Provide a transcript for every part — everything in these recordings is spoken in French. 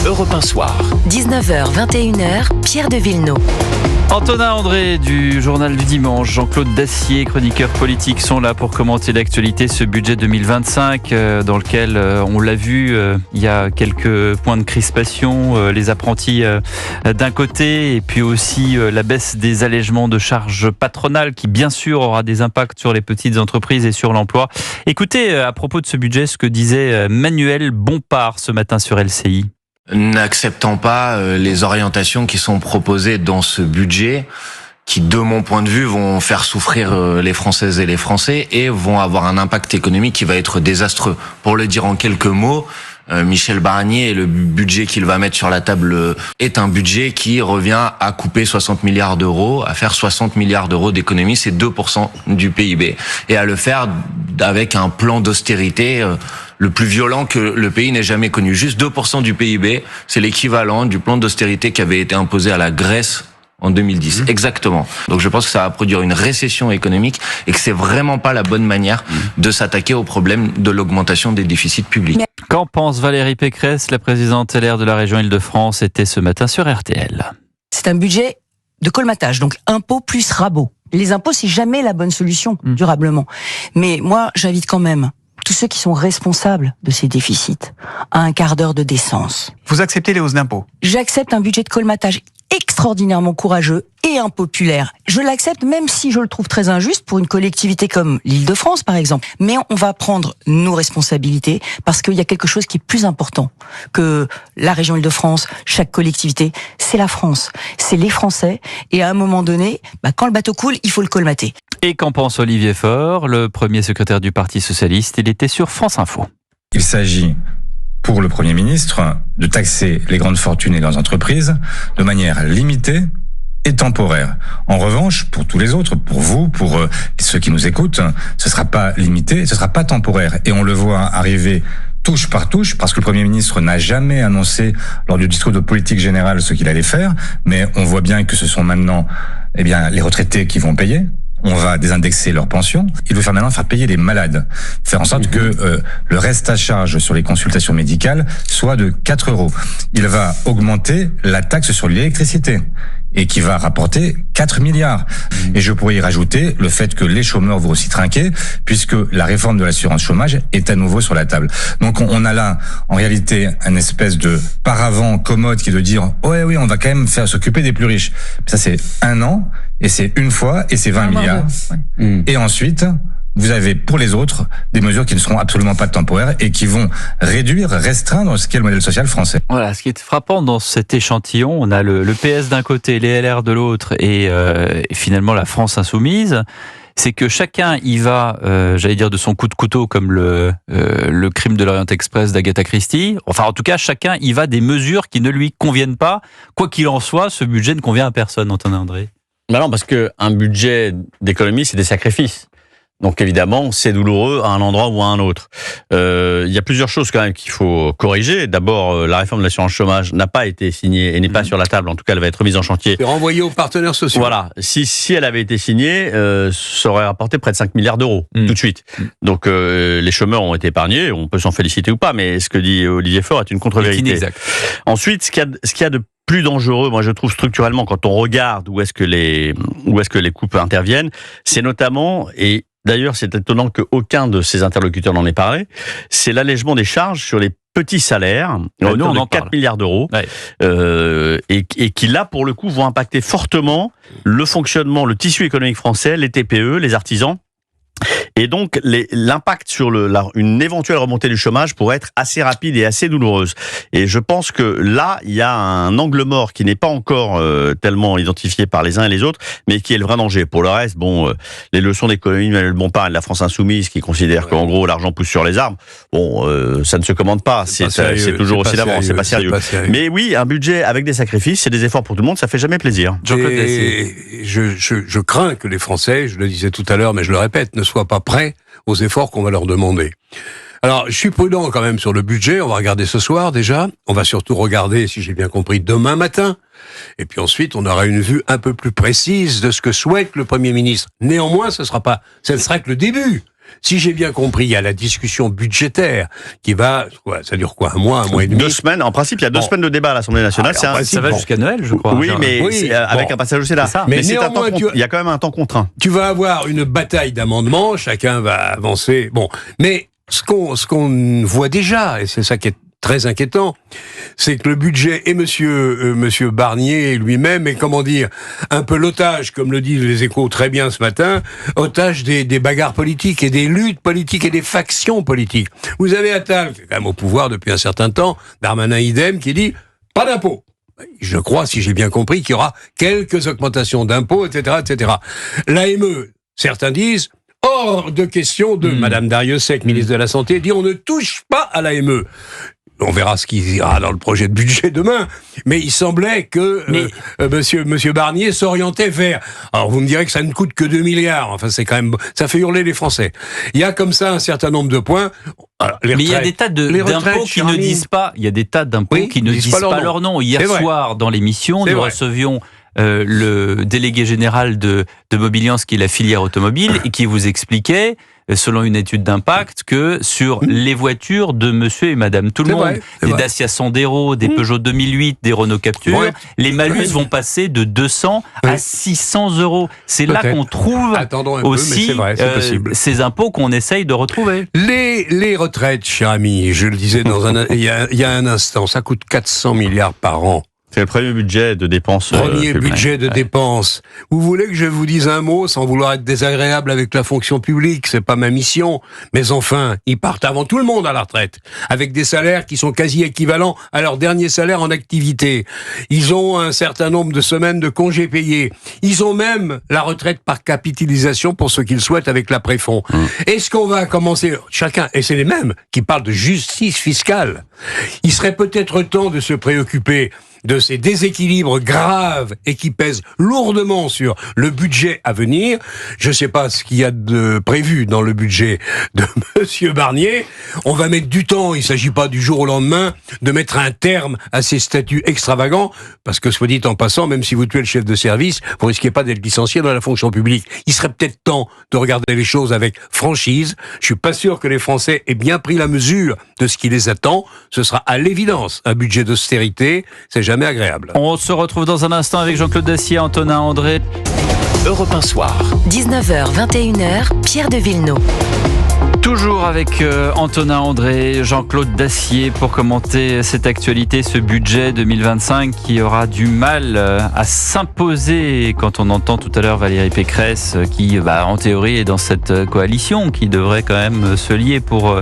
Europe 1 Soir. 19h, 21h, Pierre de Villeneuve. Antonin André du Journal du Dimanche, Jean-Claude Dacier, chroniqueurs politiques, sont là pour commenter l'actualité, ce budget 2025 dans lequel, on l'a vu, il y a quelques points de crispation, les apprentis d'un côté et puis aussi la baisse des allègements de charges patronales qui bien sûr aura des impacts sur les petites entreprises et sur l'emploi. Écoutez à propos de ce budget ce que disait Manuel Bompard ce matin sur LCI. N'acceptant pas les orientations qui sont proposées dans ce budget, qui, de mon point de vue, vont faire souffrir les Françaises et les Français et vont avoir un impact économique qui va être désastreux. Pour le dire en quelques mots, Michel Barnier, le budget qu'il va mettre sur la table est un budget qui revient à couper 60 milliards d'euros, à faire 60 milliards d'euros d'économie, c'est 2% du PIB, et à le faire avec un plan d'austérité le plus violent que le pays n'ait jamais connu. Juste 2% du PIB, c'est l'équivalent du plan d'austérité qui avait été imposé à la Grèce en 2010. Exactement. Donc je pense que ça va produire une récession économique et que c'est vraiment pas la bonne manière de s'attaquer au problème de l'augmentation des déficits publics. Qu'en pense Valérie Pécresse, la présidente LR de la région Île-de-France, était ce matin sur RTL. C'est un budget de colmatage, donc impôts plus rabot. Les impôts, c'est jamais la bonne solution, durablement. Mais moi, j'invite quand même tous ceux qui sont responsables de ces déficits à un quart d'heure de décence. Vous acceptez les hausses d'impôts? J'accepte un budget de colmatage extraordinairement courageux et impopulaire. Je l'accepte même si je le trouve très injuste pour une collectivité comme l'Île-de-France, par exemple. Mais on va prendre nos responsabilités parce qu'il y a quelque chose qui est plus important que la région Île-de-France, chaque collectivité. C'est la France, c'est les Français. Et à un moment donné, quand le bateau coule, il faut le colmater. Et qu'en pense Olivier Faure, le premier secrétaire du Parti Socialiste? Il était sur France Info. Il s'agit pour le Premier ministre de taxer les grandes fortunes et leurs entreprises de manière limitée et temporaire. En revanche, pour tous les autres, pour vous, pour ceux qui nous écoutent, ce sera pas limité, ce sera pas temporaire. Et on le voit arriver touche par touche, parce que le Premier ministre n'a jamais annoncé lors du discours de politique générale ce qu'il allait faire, mais on voit bien que ce sont maintenant les retraités qui vont payer. On va désindexer leurs pensions. Il veut maintenant faire payer les malades. Faire en sorte que le reste à charge sur les consultations médicales soit de 4 €. Il va augmenter la taxe sur l'électricité et qui va rapporter 4 milliards. Et je pourrais y rajouter le fait que les chômeurs vont aussi trinquer puisque la réforme de l'assurance chômage est à nouveau sur la table. Donc on a là, en réalité, une espèce de paravent commode qui est de dire « oui, on va quand même faire s'occuper des plus riches ». Ça, c'est 1 an et c'est une fois et c'est 20 milliards. Et ensuite, vous avez pour les autres des mesures qui ne seront absolument pas temporaires et qui vont restreindre ce qu'est le modèle social français. Voilà, ce qui est frappant dans cet échantillon, on a le PS d'un côté, les LR de l'autre et finalement la France insoumise. C'est que chacun y va, de son coup de couteau comme le crime de l'Orient Express d'Agatha Christie. Enfin, en tout cas, chacun y va des mesures qui ne lui conviennent pas. Quoi qu'il en soit, ce budget ne convient à personne, Antonin André. Non, parce qu'un budget d'économie, c'est des sacrifices. Donc évidemment, c'est douloureux à un endroit ou à un autre. Il y a plusieurs choses quand même qu'il faut corriger. D'abord, la réforme de l'assurance chômage n'a pas été signée et n'est pas sur la table. En tout cas, elle va être remise en chantier. C'est renvoyé aux partenaires sociaux. Voilà. Si elle avait été signée, ça aurait rapporté près de 5 milliards d'euros tout de suite. Donc les chômeurs ont été épargnés. On peut s'en féliciter ou pas, mais ce que dit Olivier Faure est une contre-vérité. Ensuite, ce qu'il y a de plus dangereux, moi je trouve structurellement, quand on regarde où est-ce que les coupes interviennent, c'est notamment, et d'ailleurs c'est étonnant qu'aucun de ces interlocuteurs n'en ait parlé, c'est l'allègement des charges sur les petits salaires, de 4 milliards d'euros, et qui là pour le coup vont impacter fortement le fonctionnement, le tissu économique français, les TPE, les artisans. Et donc, l'impact sur une éventuelle remontée du chômage pourrait être assez rapide et assez douloureuse. Et je pense que là, il y a un angle mort qui n'est pas encore tellement identifié par les uns et les autres, mais qui est le vrai danger. Pour le reste, les leçons d'économie de Manuel Bompard et de la France Insoumise, qui considèrent qu'en gros, l'argent pousse sur les arbres, ça ne se commande pas. C'est toujours aussi d'avance, c'est pas sérieux. Mais oui, un budget avec des sacrifices, c'est des efforts pour tout le monde, ça fait jamais plaisir. Je crains que les Français, je le disais tout à l'heure, mais je le répète, ne soient pas prêts aux efforts qu'on va leur demander. Alors, je suis prudent quand même sur le budget, on va regarder ce soir déjà, on va surtout regarder, si j'ai bien compris, demain matin, et puis ensuite on aura une vue un peu plus précise de ce que souhaite le Premier ministre. Néanmoins, ce ne sera que le début. si j'ai bien compris, il y a la discussion budgétaire qui va, ça dure quoi, un mois et demi? 2 semaines. En principe, il y a 2 semaines de débat à l'Assemblée nationale. Ça va jusqu'à Noël, je crois. Oui, mais avec un passage au Sénat. Mais néanmoins, il y a quand même un temps contraint. Tu vas avoir une bataille d'amendements, chacun va avancer. Bon, mais ce qu'on voit déjà, et c'est ça qui est très inquiétant, c'est que le budget et monsieur Barnier lui-même est, comment dire, un peu l'otage, comme le disent les Échos très bien ce matin, otage des bagarres politiques et des luttes politiques et des factions politiques. Vous avez Attal, qui est quand même au pouvoir depuis un certain temps, Darmanin idem, qui dit pas d'impôts. Je crois, si j'ai bien compris, qu'il y aura quelques augmentations d'impôts, etc., etc. L'AME, certains disent, hors de question de Madame Darrieussecq, ministre de la Santé, dit on ne touche pas à l'AME. On verra ce qu'il y aura dans le projet de budget demain. Mais il semblait que monsieur Barnier s'orientait vers... Alors vous me direz que ça ne coûte que 2 milliards. Enfin, c'est quand même... Ça fait hurler les Français. Il y a comme ça un certain nombre de points. Alors, mais il y a des tas d'impôts qui ne disent pas... Il y a des tas d'impôts qui ne disent pas leur nom. Hier soir, dans l'émission, nous recevions... le délégué général de Mobiliance, qui est la filière automobile, et qui vous expliquait, selon une étude d'impact, que sur les voitures de monsieur et madame tout le monde, des Dacia Sandero, des Peugeot 2008, des Renault Captur, les malus vont passer de 200 à 600 euros. C'est là qu'on trouve aussi ces impôts qu'on essaye de retrouver. Les retraites, cher ami, je le disais il y a un instant, ça coûte 400 milliards par an. C'est le premier budget de dépenses. Budget de dépenses. Vous voulez que je vous dise un mot sans vouloir être désagréable avec la fonction publique? C'est pas ma mission. Mais enfin, ils partent avant tout le monde à la retraite, avec des salaires qui sont quasi équivalents à leur dernier salaire en activité. Ils ont un certain nombre de semaines de congés payés. Ils ont même la retraite par capitalisation pour ceux qui le souhaitent avec l'après-fonds. Est-ce qu'on va commencer, chacun, et c'est les mêmes qui parlent de justice fiscale. Il serait peut-être temps de se préoccuper de ces déséquilibres graves et qui pèsent lourdement sur le budget à venir. Je ne sais pas ce qu'il y a de prévu dans le budget de monsieur Barnier. On va mettre du temps, il ne s'agit pas du jour au lendemain de mettre un terme à ces statuts extravagants, parce que, soit dit en passant, même si vous tuez le chef de service, vous risquez pas d'être licencié dans la fonction publique. Il serait peut-être temps de regarder les choses avec franchise. Je suis pas sûr que les Français aient bien pris la mesure de ce qui les attend. Ce sera à l'évidence un budget d'austérité. C'est jamais agréable. On se retrouve dans un instant avec Jean-Claude Dacier, Antonin André. Europe 1 Soir. 19h, 21h, Pierre de Villeneuve. Toujours avec Antonin André, Jean-Claude Dacier pour commenter cette actualité, ce budget 2025 qui aura du mal à s'imposer quand on entend tout à l'heure Valérie Pécresse qui, en théorie, est dans cette coalition qui devrait quand même se lier pour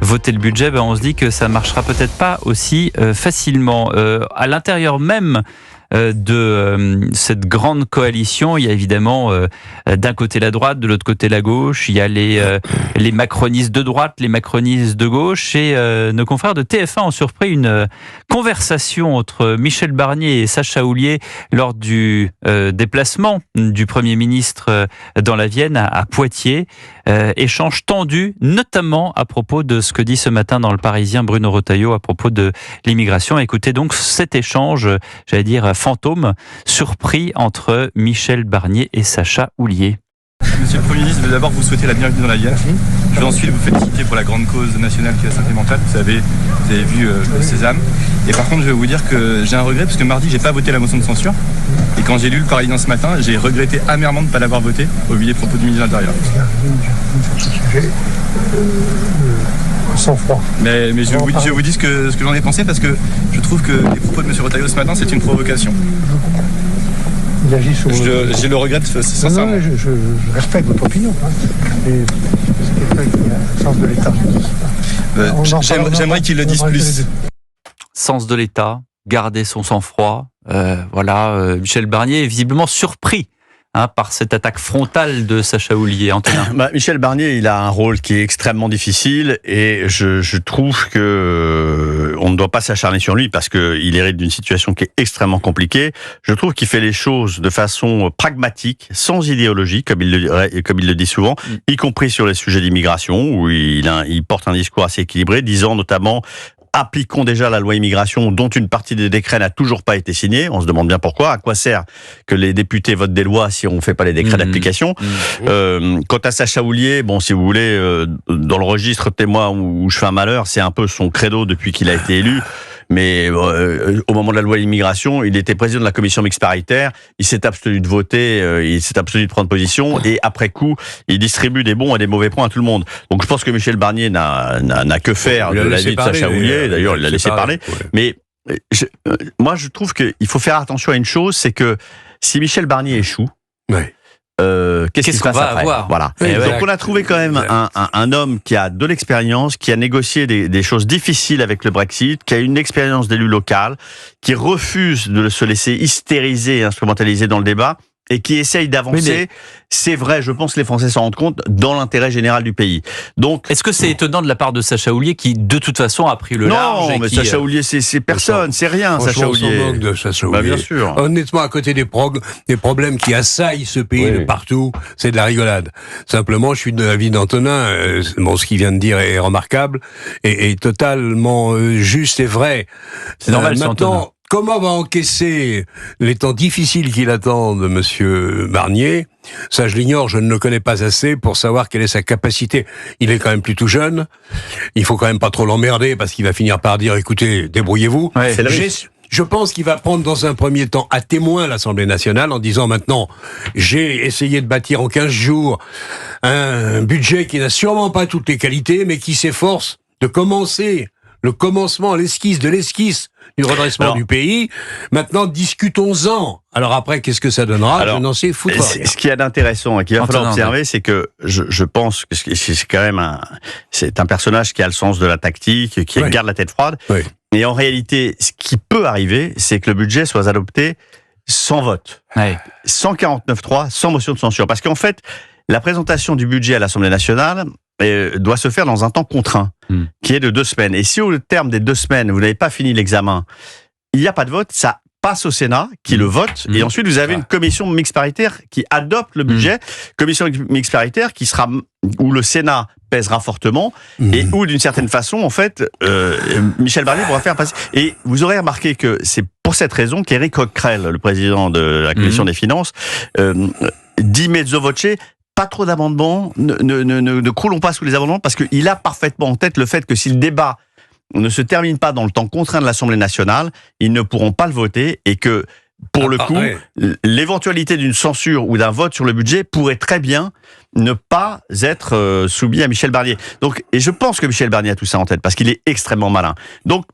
voter le budget. On se dit que ça marchera peut-être pas aussi facilement. À l'intérieur même de cette grande coalition, il y a évidemment d'un côté la droite, de l'autre côté la gauche, il y a les macronistes de droite, les macronistes de gauche, et nos confrères de TF1 ont surpris une conversation entre Michel Barnier et Sacha Houlié lors du déplacement du Premier ministre dans la Vienne à Poitiers. Échange tendu, notamment à propos de ce que dit ce matin dans le Parisien Bruno Retailleau à propos de l'immigration. Écoutez donc cet échange, j'allais dire fantôme, surpris entre Michel Barnier et Sacha Houlié. Monsieur le Premier ministre, je veux d'abord vous souhaiter la bienvenue dans la Vienne. Je veux ensuite vous féliciter pour la grande cause nationale qui est la santé mentale. Vous avez vu le Sésame. Et par contre, je vais vous dire que j'ai un regret parce que mardi, j'ai pas voté la motion de censure. Et quand j'ai lu le Parisien ce matin, j'ai regretté amèrement de ne pas l'avoir voté au vu des propos du ministre de l'Intérieur. Sans froid. Mais je vous dis ce que j'en ai pensé parce que je trouve que les propos de M. Retailleau ce matin, c'est une provocation. Je le regrette sincèrement. Non, je respecte votre opinion. Mais c'est quelqu'un qui a un sens de l'État. J'aimerais qu'il le dise plus. Sens de l'État, garder son sang-froid. Michel Barnier est visiblement surpris par cette attaque frontale de Sacha Houlié. Antonin. Michel Barnier, il a un rôle qui est extrêmement difficile et je trouve que on ne doit pas s'acharner sur lui parce qu'il hérite d'une situation qui est extrêmement compliquée. Je trouve qu'il fait les choses de façon pragmatique, sans idéologie, comme il le dit souvent, y compris sur les sujets d'immigration, où il porte un discours assez équilibré, disant notamment appliquons déjà la loi immigration, dont une partie des décrets n'a toujours pas été signée. On se demande bien pourquoi. À quoi sert que les députés votent des lois si on ne fait pas les décrets d'application? Quant à Sacha Houlié, bon, si vous voulez, dans le registre témoin où je fais un malheur, c'est un peu son credo depuis qu'il a été élu. Mais au moment de la loi immigration, il était président de la commission mixte paritaire, il s'est abstenu de voter, il s'est abstenu de prendre position, et après coup, il distribue des bons et des mauvais points à tout le monde. Donc je pense que Michel Barnier n'a que faire de la vie de Sacha Houlié, d'ailleurs il l'a laissé parler. Mais moi je trouve qu'il faut faire attention à une chose, c'est que si Michel Barnier échoue, qu'est-ce qu'on va avoir? Voilà. Donc on a trouvé quand même un homme qui a de l'expérience, qui a négocié des choses difficiles avec le Brexit, qui a une expérience d'élu local, qui refuse de se laisser hystériser et instrumentaliser dans le débat, et qui essaye d'avancer, c'est vrai, je pense que les Français s'en rendent compte, dans l'intérêt général du pays. Donc, est-ce que c'est étonnant de la part de Sacha Houlié, qui de toute façon a pris le large? Non, mais Sacha Houlié, c'est personne, c'est rien, Sacha Houlié. On de Sacha Houlié. Bien sûr. Honnêtement, à côté des problèmes qui assaillent ce pays de partout, c'est de la rigolade. Simplement, je suis de l'avis d'Antonin. Bon, ce qu'il vient de dire est remarquable et totalement juste et vrai. C'est normal, maintenant. Comment va encaisser les temps difficiles qui l'attendent, monsieur Barnier? Ça, je l'ignore, je ne le connais pas assez pour savoir quelle est sa capacité. Il est quand même plutôt jeune. Il faut quand même pas trop l'emmerder parce qu'il va finir par dire, écoutez, débrouillez-vous. Je pense qu'il va prendre dans un premier temps à témoin l'Assemblée nationale en disant maintenant, j'ai essayé de bâtir en 15 jours un budget qui n'a sûrement pas toutes les qualités, mais qui s'efforce de commencer le commencement, l'esquisse de l'esquisse du redressement du pays. Maintenant, discutons-en. Alors après, qu'est-ce que ça donnera? Je n'en sais foutre rien. Ce qu'il y a d'intéressant et qu'il va falloir observer, c'est que je pense que c'est quand même c'est un personnage qui a le sens de la tactique, qui garde la tête froide. Et en réalité, ce qui peut arriver, c'est que le budget soit adopté sans vote. 149.3, sans motion de censure. Parce qu'en fait, la présentation du budget à l'Assemblée nationale doit se faire dans un temps contraint, qui est de 2 semaines. Et si au terme des 2 semaines, vous n'avez pas fini l'examen, il n'y a pas de vote, ça passe au Sénat, qui le vote, et ensuite vous avez une commission mixte paritaire qui adopte le budget, commission mixte paritaire qui sera, où le Sénat pèsera fortement, et où d'une certaine façon, en fait, Michel Barnier pourra faire passer. Et vous aurez remarqué que c'est pour cette raison qu'Éric Coquerel, le président de la commission des finances, dit mezzo voce, pas trop d'amendements, ne croulons pas sous les amendements, parce qu'il a parfaitement en tête le fait que si le débat ne se termine pas dans le temps contraint de l'Assemblée nationale, ils ne pourront pas le voter, et que, pour le coup, l'éventualité d'une censure ou d'un vote sur le budget pourrait très bien ne pas être soumis à Michel Barnier. Donc, et je pense que Michel Barnier a tout ça en tête, parce qu'il est extrêmement malin. Donc,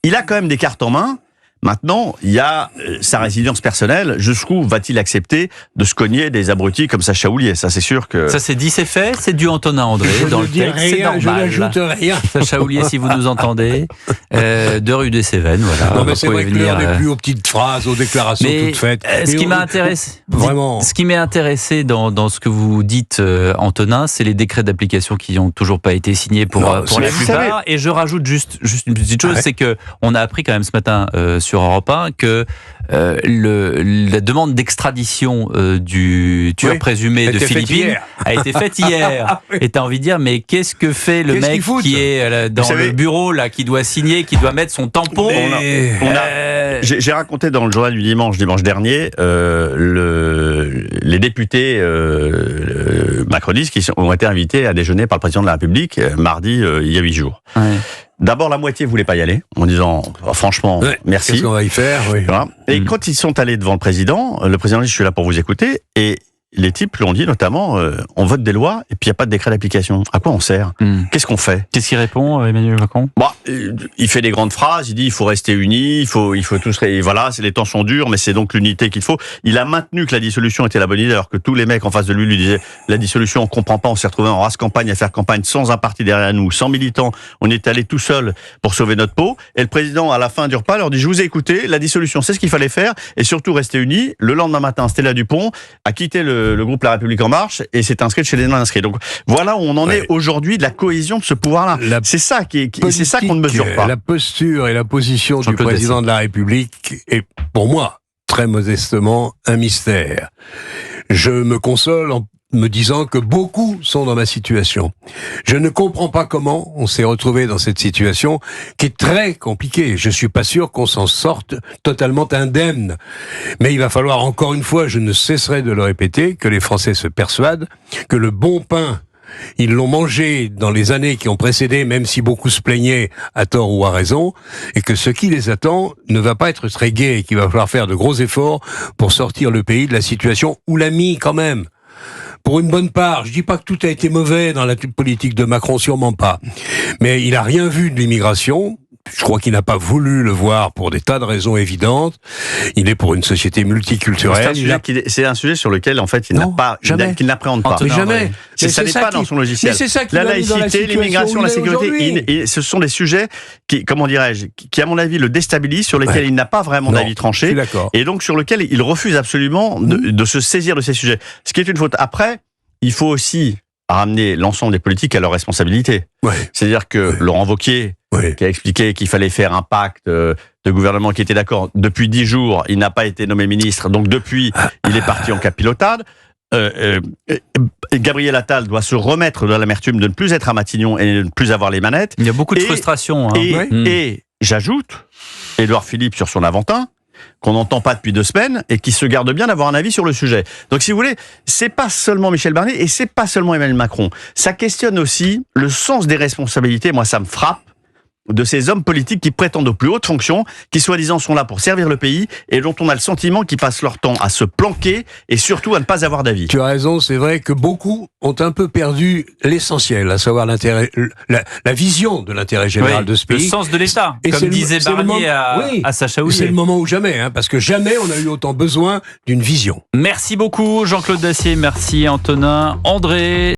il a quand même des cartes en main. Maintenant, il y a sa résilience personnelle. Jusqu'où va-t-il accepter de se cogner des abrutis comme Sacha Houlié? Ça, c'est sûr que... Ça, c'est dit, c'est fait. C'est du Antonin André dans le texte. C'est normal. Je n'ajoute rien. Sacha Houlié, si vous nous entendez, de rue des Cévennes, voilà. Non, mais c'est vrai que l'heure n'est plus aux petites phrases, aux déclarations toutes faites. Ce qui m'a intéressé, vraiment. Ce qui m'est intéressé dans ce que vous dites, Antonin, c'est les décrets d'application qui n'ont toujours pas été signés pour la plupart. Et je rajoute juste une petite chose, c'est que on a appris quand même ce matin sur Europe 1 que la demande d'extradition du tueur présumé de Philippines a été faite hier. Et t'as envie de dire, mais qu'est-ce que fait le mec qui est dans le bureau là, qui doit signer, qui doit mettre son tampon? J'ai raconté dans le journal du dimanche dernier, les députés macronistes qui ont été invités à déjeuner par le président de la République mardi, il y a 8 jours. D'abord, la moitié voulait pas y aller, en disant franchement, merci. Qu'est-ce qu'on va y faire? Voilà. Et quand ils sont allés devant le président dit, je suis là pour vous écouter, et les types l'ont dit notamment, on vote des lois et puis il n'y a pas de décret d'application. À quoi on sert? Qu'est-ce qu'on fait? Qu'est-ce qu'il répond, Emmanuel Macron? Il fait des grandes phrases, il dit il faut rester unis, il faut tous... Voilà, les temps sont durs, mais c'est donc l'unité qu'il faut. Il a maintenu que la dissolution était la bonne idée, alors que tous les mecs en face de lui disaient la dissolution, on comprend pas, on s'est retrouvé en race campagne à faire campagne sans un parti derrière nous, sans militants, on est allé tout seul pour sauver notre peau. Et le président, à la fin du repas, leur dit je vous ai écouté, la dissolution c'est ce qu'il fallait faire, et surtout rester unis. Le lendemain matin, Stella Dupont a quitté le groupe La République En Marche et s'est inscrite chez les non-inscrits. Donc voilà où on en est aujourd'hui de la cohésion de ce pouvoir-là. C'est ça c'est ça qu'on ne mesure pas. La posture et la position du président de la République est, pour moi, très modestement, un mystère. Je me console me disant que beaucoup sont dans ma situation. Je ne comprends pas comment on s'est retrouvé dans cette situation qui est très compliquée. Je suis pas sûr qu'on s'en sorte totalement indemne. Mais il va falloir encore une fois, je ne cesserai de le répéter, que les Français se persuadent que le bon pain, ils l'ont mangé dans les années qui ont précédé, même si beaucoup se plaignaient à tort ou à raison, et que ce qui les attend ne va pas être très gai et qu'il va falloir faire de gros efforts pour sortir le pays de la situation où l'a mis quand même. Pour une bonne part, je dis pas que tout a été mauvais dans la politique de Macron, sûrement pas. Mais il a rien vu de l'immigration. Je crois qu'il n'a pas voulu le voir pour des tas de raisons évidentes. Il est pour une société multiculturelle. C'est un sujet sur lequel, en fait, qu'il n'appréhende pas. Mais jamais. Ça n'est pas dans son logiciel. La laïcité, l'immigration, la sécurité, ce sont des sujets qui, comment dirais-je, qui, à mon avis, le déstabilisent, sur lesquels il n'a pas vraiment d'avis tranché. Et donc, sur lesquels il refuse absolument de se saisir de ces sujets. Ce qui est une faute. Après, il faut aussi ramener l'ensemble des politiques à leurs responsabilités. C'est-à-dire que Laurent Wauquiez, qui a expliqué qu'il fallait faire un pacte de gouvernement qui était d'accord. Depuis 10 jours, il n'a pas été nommé ministre, donc depuis, il est parti en capilotade. Gabriel Attal doit se remettre de l'amertume de ne plus être à Matignon et de ne plus avoir les manettes. Il y a beaucoup de frustration. Et j'ajoute, Édouard Philippe sur son Aventin, qu'on n'entend pas depuis 2 semaines et qui se garde bien d'avoir un avis sur le sujet. Donc, si vous voulez, c'est pas seulement Michel Barnier et c'est pas seulement Emmanuel Macron. Ça questionne aussi le sens des responsabilités. Moi, ça me frappe de ces hommes politiques qui prétendent aux plus hautes fonctions, qui soi-disant sont là pour servir le pays et dont on a le sentiment qu'ils passent leur temps à se planquer et surtout à ne pas avoir d'avis. Tu as raison, c'est vrai que beaucoup ont un peu perdu l'essentiel, à savoir l'intérêt, la vision de l'intérêt général de ce pays. Le sens de l'État, comme disait Barnier à Sacha Houlier. C'est le moment ou jamais, parce que jamais on a eu autant besoin d'une vision. Merci beaucoup Jean-Claude Dacier, merci Antonin André.